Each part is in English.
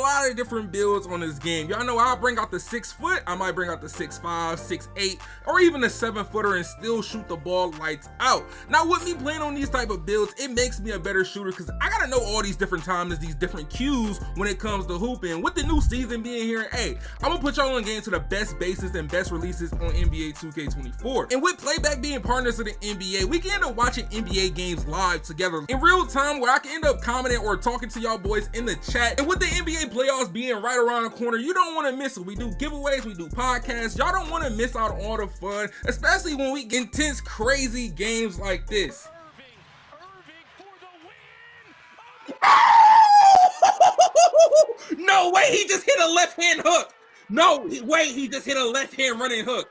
lot of different builds on this game. Y'all know I'll bring out the 6 foot, I might bring out the 6'5", 6'8", or even a 7-footer and still shoot the ball lights out. Now with me playing on these type of builds, it makes me a better shooter because I gotta know all these different times, these different cues when it comes to hooping. With the new season being here, hey, I'm gonna put y'all on game to the best bases and best releases on NBA 2K24. And with Playback being partners of the NBA, we can end up watching NBA games live together in real time, where I can end up commenting or talking to y'all boys in the chat. And with the NBA playoffs being right around the corner, you don't want to miss it. We do giveaways, we do podcasts. Y'all don't want to miss out on all the fun, especially when we get intense, crazy games like this. No way, he just hit a left hand hook. No way, he just hit a left hand running hook.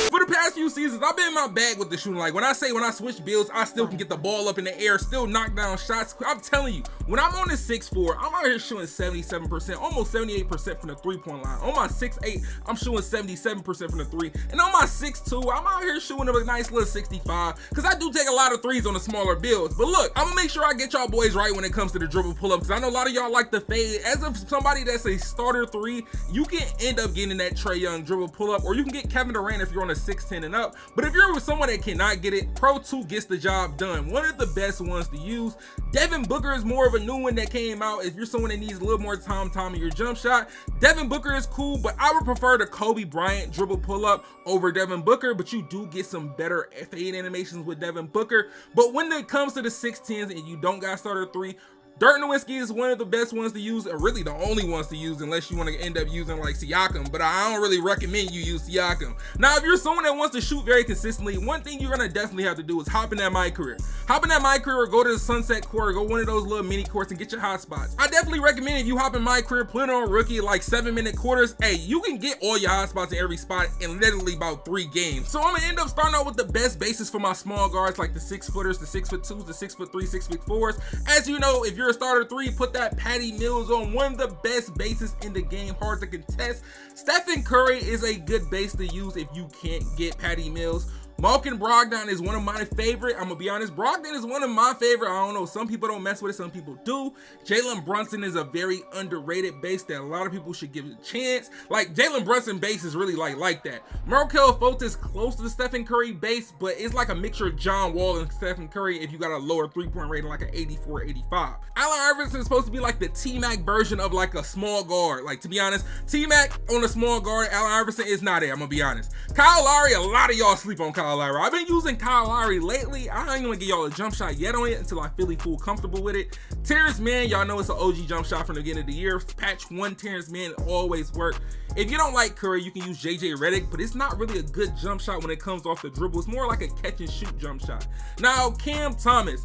For the past few seasons, I've been in my bag with the shooting. Like when I switch builds, I still can get the ball up in the air, still knock down shots. I'm telling you, when I'm on the 6'4", I'm out here shooting 77%, almost 78% from the 3-point line. On my 6'8", I'm shooting 77% from the 3. And on my 6'2", I'm out here shooting a nice little 65, because I do take a lot of threes on the smaller builds. But look, I'm gonna make sure I get y'all boys right when it comes to the dribble pull-up, because I know a lot of y'all like the fade. As of somebody that's a starter 3, you can end up getting that Trae Young dribble pull-up, or you can get Kevin Durant if you're on a 6'10" and up. But if you're with someone that cannot get it, Pro 2 gets the job done. One of the best ones to use. Devin Booker is more of a new one that came out. If you're someone that needs a little more time in your jump shot, Devin Booker is cool, but I would prefer the Kobe Bryant dribble pull-up over Devin Booker, but you do get some better fade animations with Devin Booker. But when it comes to the 6'10s and you don't got starter 3, Dirk Nowitzki is one of the best ones to use, and really the only ones to use unless you want to end up using like Siakam, but I don't really recommend you use Siakam. Now, if you're someone that wants to shoot very consistently, one thing you're gonna definitely have to do is hop in that My Career. Hop in that My Career, or go to the Sunset Court, or go one of those little mini courts and get your hot spots. I definitely recommend if you hop in My Career, put it on rookie, like 7-minute quarters, hey, you can get all your hot spots in every spot in literally about 3 games. So I'm gonna end up starting out with the best bases for my small guards, like the 6-footers, the 6'2s, the 6'3", 6'4s. As you know, if you're a starter 3, put that Patty Mills on, one of the best bases in the game, hard to contest. Stephen Curry is a good base to use if you can't get Patty Mills. Malcolm Brogdon is one of my favorite. I'm gonna be honest, Brogdon is one of my favorite. I don't know, some people don't mess with it, some people do. Jalen Brunson is a very underrated base that a lot of people should give it a chance. Like Jalen Brunson base is really like that. Markel Fultz is close to the Stephen Curry base, but it's like a mixture of John Wall and Stephen Curry if you got a lower 3-point rating, like an 84, 85. Allen Iverson is supposed to be like the T-Mac version of like a small guard. Like, to be honest, T-Mac on a small guard, Allen Iverson is not it, I'm gonna be honest. Kyle Lowry, a lot of y'all sleep on Kyle Lowry. I've been using Kyle Lowry lately. I ain't gonna give y'all a jump shot yet on it until I feel comfortable with it. Terrence Mann, y'all know it's an OG jump shot from the beginning of the year. Patch 1 Terrence Mann always work. If you don't like Curry, you can use JJ Redick, but it's not really a good jump shot when it comes off the dribble. It's more like a catch and shoot jump shot. Now, Cam Thomas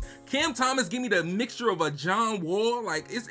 give me the mixture of a John Wall. Like it's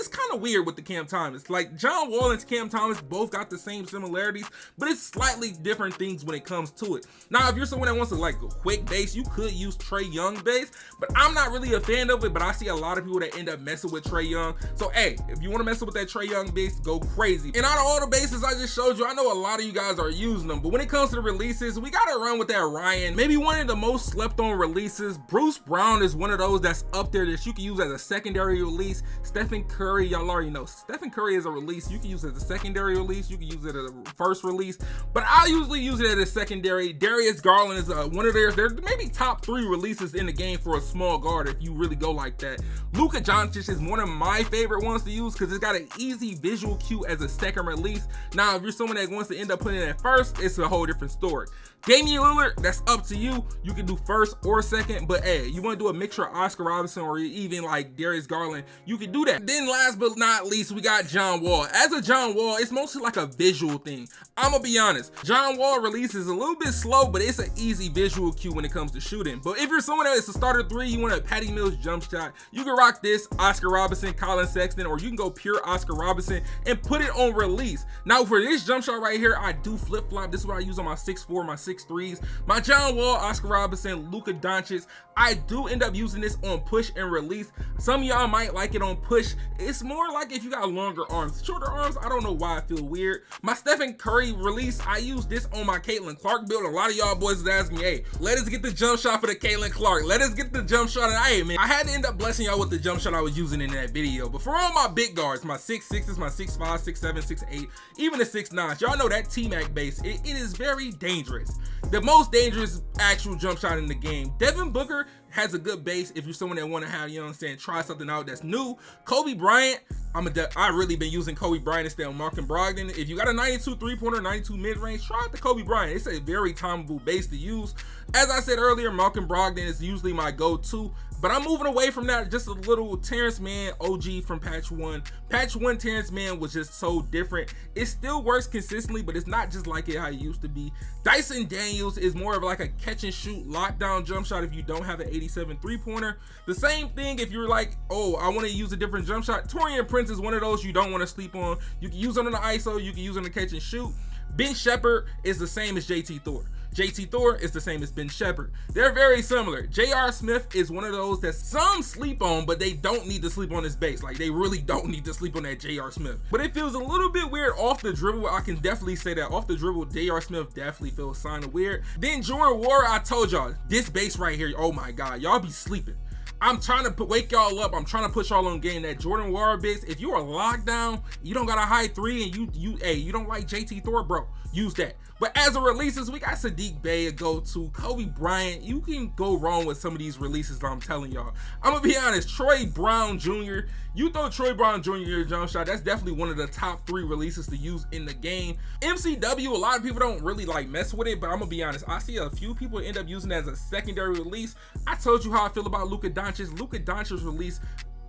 kind of weird with the Cam Thomas. Like John Wall and Cam Thomas both got the same similarities, but it's slightly different things when it comes to it. Now, if you're someone that wants to like a quick base, you could use Trae Young base, but I'm not really a fan of it. But I see a lot of people that end up messing with Trae Young. So hey, if you want to mess with that Trae Young base, go crazy. And out of all the bases I just showed you, I know a lot of you guys are using them, but when it comes to the releases, we gotta run with that Ryan. Maybe one of the most slept on releases. Bruce Brown is one of those that's up there that you can use as a secondary release. Stephen Curry, y'all already know Stephen Curry is a release you can use as a secondary release, you can use it as a first release, but I usually use it as a secondary. Darius Garland is one of their maybe top 3 releases in the game for a small guard if you really go like that. Luka Doncic is one of my favorite ones to use because it's got an easy visual cue as a second release. Now, if you're someone that wants to end up putting it at first, it's a whole different story. Damian Lillard, that's up to you. You can do first or second, but hey, you want to do a mixture of Oscar Robertson or even like Darius Garland, you can do that. Then last but not least, we got John Wall. As a John Wall, it's mostly like a visual thing. I'm gonna be honest, John Wall release is a little bit slow, but it's an easy visual cue when it comes to shooting. But if you're someone that is a starter 3, you want a Patty Mills jump shot, you can rock this Oscar Robertson, Colin Sexton, or you can go pure Oscar Robertson and put it on release. Now for this jump shot right here, I do flip flop. This is what I use on my 6'4", my 6'3s, my John Wall, Oscar Robertson, Luka Doncic. I do end up using this on push and release. Some of y'all might like it on push. It's more like if you got longer arms. Shorter arms, I don't know why I feel weird. My Stephen Curry release, I use this on my Caitlin Clark build. A lot of y'all boys is asking me, hey, let us get the jump shot for the Caitlin Clark. Let us get the jump shot. And hey, man, I had to end up blessing y'all with the jump shot I was using in that video. But for all my big guards, my 6'6", my 6'5", 6'7", 6'8", even the 6'9", y'all know that T-Mac base, it is very dangerous. The most dangerous actual jump shot in the game. Devin Booker has a good base if you're someone that want to have, you know what I'm saying, try something out that's new. Kobe Bryant, I really been using Kobe Bryant instead of Malcolm Brogdon. If you got a 92 3-pointer, 92 mid-range, try out the Kobe Bryant. It's a very timeable base to use. As I said earlier, Malcolm Brogdon is usually my go-to, but I'm moving away from that. Just a little Terrence Mann OG from patch 1. Patch 1 Terrence Mann was just so different. It still works consistently, but it's not just like it how it used to be. Dyson Daniels is more of like a catch and shoot lockdown jump shot if you don't have an 87 3-pointer. The same thing if you're like, oh, I want to use a different jump shot. Torian Prince is one of those you don't want to sleep on. You can use it on the ISO, you can use it on the catch and shoot. Ben Shepherd is the same as JT Thor. JT Thor is the same as Ben Shepherd. They're very similar. J.R. Smith is one of those that some sleep on, but they don't need to sleep on his base. Like, they really don't need to sleep on that J.R. Smith. But it feels a little bit weird off the dribble. I can definitely say that. Off the dribble, J.R. Smith definitely feels kind of weird. Then Jordan Ward, I told y'all, this base right here, oh my God, y'all be sleeping. I'm trying to wake y'all up. I'm trying to push y'all on game. That Jordan Ward base, if you are locked down, you don't got a high 3, and you don't like JT Thor, bro, use that. But as of releases, we got Sadiq Bey, a go-to. Kobe Bryant, you can go wrong with some of these releases that I'm telling y'all. I'm gonna be honest, Troy Brown Jr., you throw Troy Brown Jr. your jump shot, that's definitely one of the top 3 releases to use in the game. MCW, a lot of people don't really like mess with it, but I'm gonna be honest, I see a few people end up using it as a secondary release. I told you how I feel about Luka Doncic. Luka Doncic's release,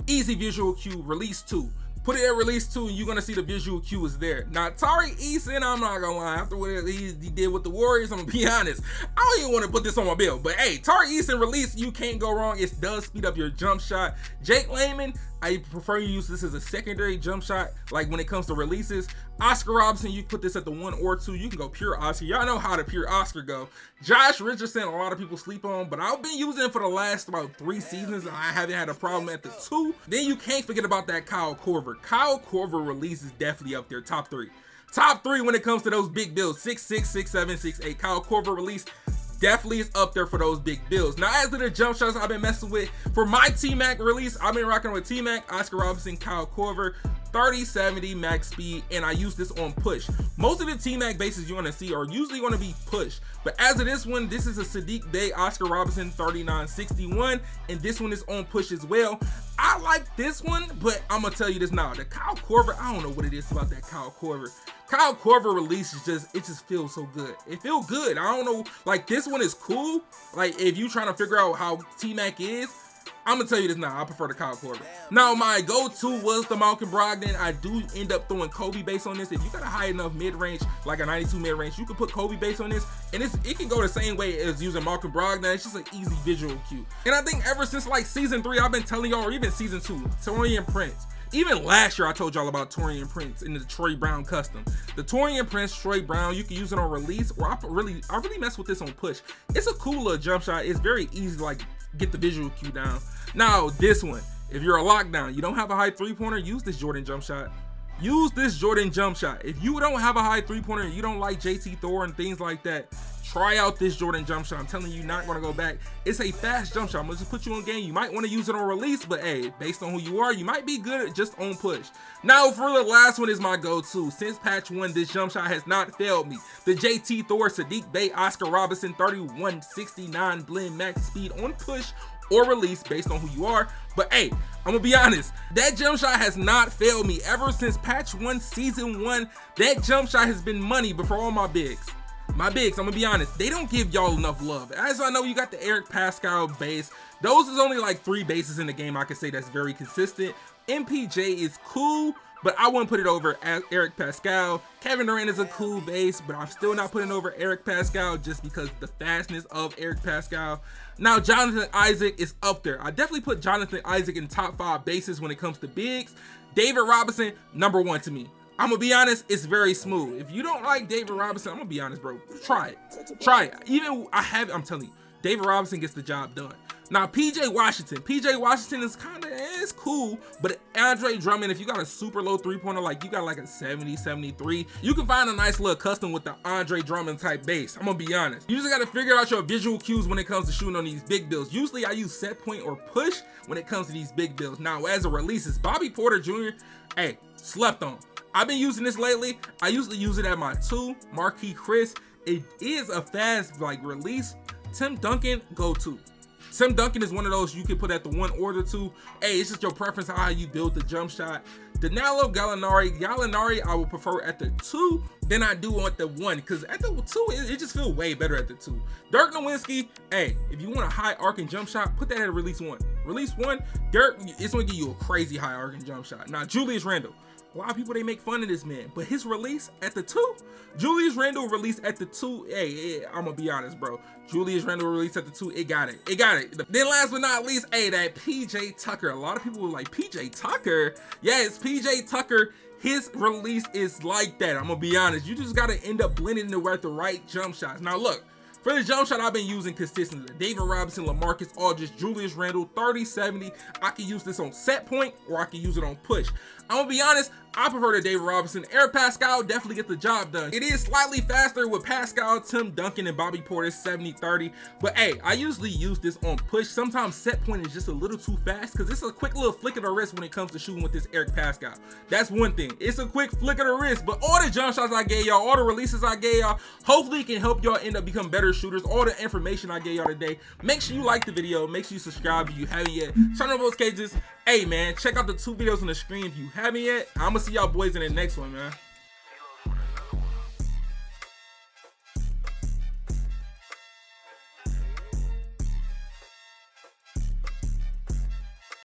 easy visual cue, release 2. Put it at release 2 and you're gonna see the visual cue is there. Now Tari Eason, I'm not gonna lie, after what he did with the Warriors, I'm gonna be honest, I don't even want to put this on my bill, but hey, Tari Eason release, you can't go wrong. It does speed up your jump shot. Jake Layman, I prefer you use this as a secondary jump shot, like when it comes to releases. Oscar Robertson, you put this at the 1 or 2, you can go pure Oscar. Y'all know how the pure Oscar go. Josh Richardson, a lot of people sleep on, but I've been using it for the last about 3 seasons, and I haven't had a problem at the 2. Then you can't forget about that Kyle Korver. Kyle Korver release is definitely up there, top 3. Top 3 when it comes to those big builds, 6'6", 6'7", 6'8". Kyle Korver release definitely is up there for those big builds. Now, as to the jump shots I've been messing with, for my T-Mac release, I've been rocking with T-Mac, Oscar Robertson, Kyle Korver, 30-70 max speed, and I use this on push. Most of the T-Mac bases you're gonna see are usually gonna be push, but as of this one, this is a Sadiq Bey, Oscar Robertson, 39-61, and this one is on push as well. I like this one, but I'm gonna tell you this now, the Kyle Korver, I don't know what it is about that Kyle Korver. Kyle Korver release is it just feels so good. It feels good. I don't know, like this one is cool. Like if you trying to figure out how T-Mac is, I'm gonna tell you this now, I prefer the Kyle Korver. Now my go-to was the Malcolm Brogdon. I do end up throwing Kobe base on this. If you got a high enough mid-range, like a 92 mid-range, you can put Kobe base on this, and it can go the same way as using Malcolm Brogdon. It's just an easy visual cue. And I think ever since like season 3, I've been telling y'all, or even season 2, Torian Prince. Even last year, I told y'all about Torian Prince in the Troy Brown custom. The Torian Prince, Troy Brown, you can use it on release, or I really mess with this on push. It's a cool little jump shot. It's very easy to like get the visual cue down. Now this one, if you're a lockdown, you don't have a high 3-pointer, use this Jordan jump shot. Use this Jordan jump shot. If you don't have a high 3-pointer and you don't like JT Thor and things like that, try out this Jordan jump shot. I'm telling you, not gonna go back. It's a fast jump shot. I'm gonna just put you on game. You might want to use it on release, but hey, based on who you are, you might be good at just on push. Now for the last one is my go-to. Since patch 1, this jump shot has not failed me. The JT Thor, Sadiq Bey, Oscar Robertson, 31-69 blend max speed on push or release based on who you are. But hey, I'm gonna be honest, that jump shot has not failed me ever since patch 1 season 1. That jump shot has been money before all my bigs. My bigs, I'm gonna be honest, they don't give y'all enough love. As I know, you got the Eric Pascal base. Those is only like 3 bases in the game I can say that's very consistent. MPJ is cool, but I wouldn't put it over Eric Pascal. Kevin Durant is a cool base, but I'm still not putting over Eric Pascal just because the fastness of Eric Pascal. Now Jonathan Isaac is up there. I definitely put Jonathan Isaac in top 5 bases when it comes to bigs. David Robinson, number 1 to me. I'm gonna be honest, it's very smooth. If you don't like David Robinson, I'm gonna be honest, bro. Try it. Try it. I'm telling you, David Robinson gets the job done. Now, PJ Washington is kind of, it's cool, but Andre Drummond, if you got a super low three-pointer, like you got like a 70, 73, you can find a nice little custom with the Andre Drummond type base. I'm gonna be honest. You just gotta figure out your visual cues when it comes to shooting on these big builds. Usually I use set point or push when it comes to these big builds. Now, as a releases, Bobby Porter Jr., hey, slept on. I've been using this lately. I usually use it at my 2, Marquise Chris. It is a fast like release. Tim Duncan, go to. Tim Duncan is one of those you can put at the 1 or the 2. Hey, it's just your preference on how you build the jump shot. Danilo Gallinari, I would prefer at the 2 than I do at the 1, because at the 2, it just feels way better at the 2. Dirk Nowitzki, hey, if you want a high arcing jump shot, put that at release 1. Release 1, Dirk, it's gonna give you a crazy high arcing jump shot. Now, Julius Randle. A lot of people, they make fun of this man, but his release at the 2, Julius Randle release at the 2, hey, I'm gonna be honest, bro. Julius Randle release at the 2, it got it. Then last but not least, hey, that PJ Tucker. A lot of people were like, PJ Tucker? Yes, PJ Tucker, his release is like that. I'm gonna be honest. You just gotta end up blending it with the right jump shots. Now look, for the jump shot, I've been using consistently. David Robinson, LaMarcus Aldridge, Julius Randle, 30-70. I can use this on set point or I can use it on push. I'm gonna be honest, I prefer the David Robinson. Eric Pascal definitely get the job done. It is slightly faster with Pascal, Tim Duncan, and Bobby Porter 70-30. But hey, I usually use this on push. Sometimes set point is just a little too fast because it's a quick little flick of the wrist when it comes to shooting with this Eric Pascal. That's one thing. It's a quick flick of the wrist. But all the jump shots I gave y'all, all the releases I gave y'all, hopefully it can help y'all end up becoming better shooters. All the information I gave y'all today. Make sure you like the video. Make sure you subscribe if you haven't yet. Turn on those cages. Hey man, check out the 2 videos on the screen if you haven't yet. I'm gonna see y'all boys in the next one, man.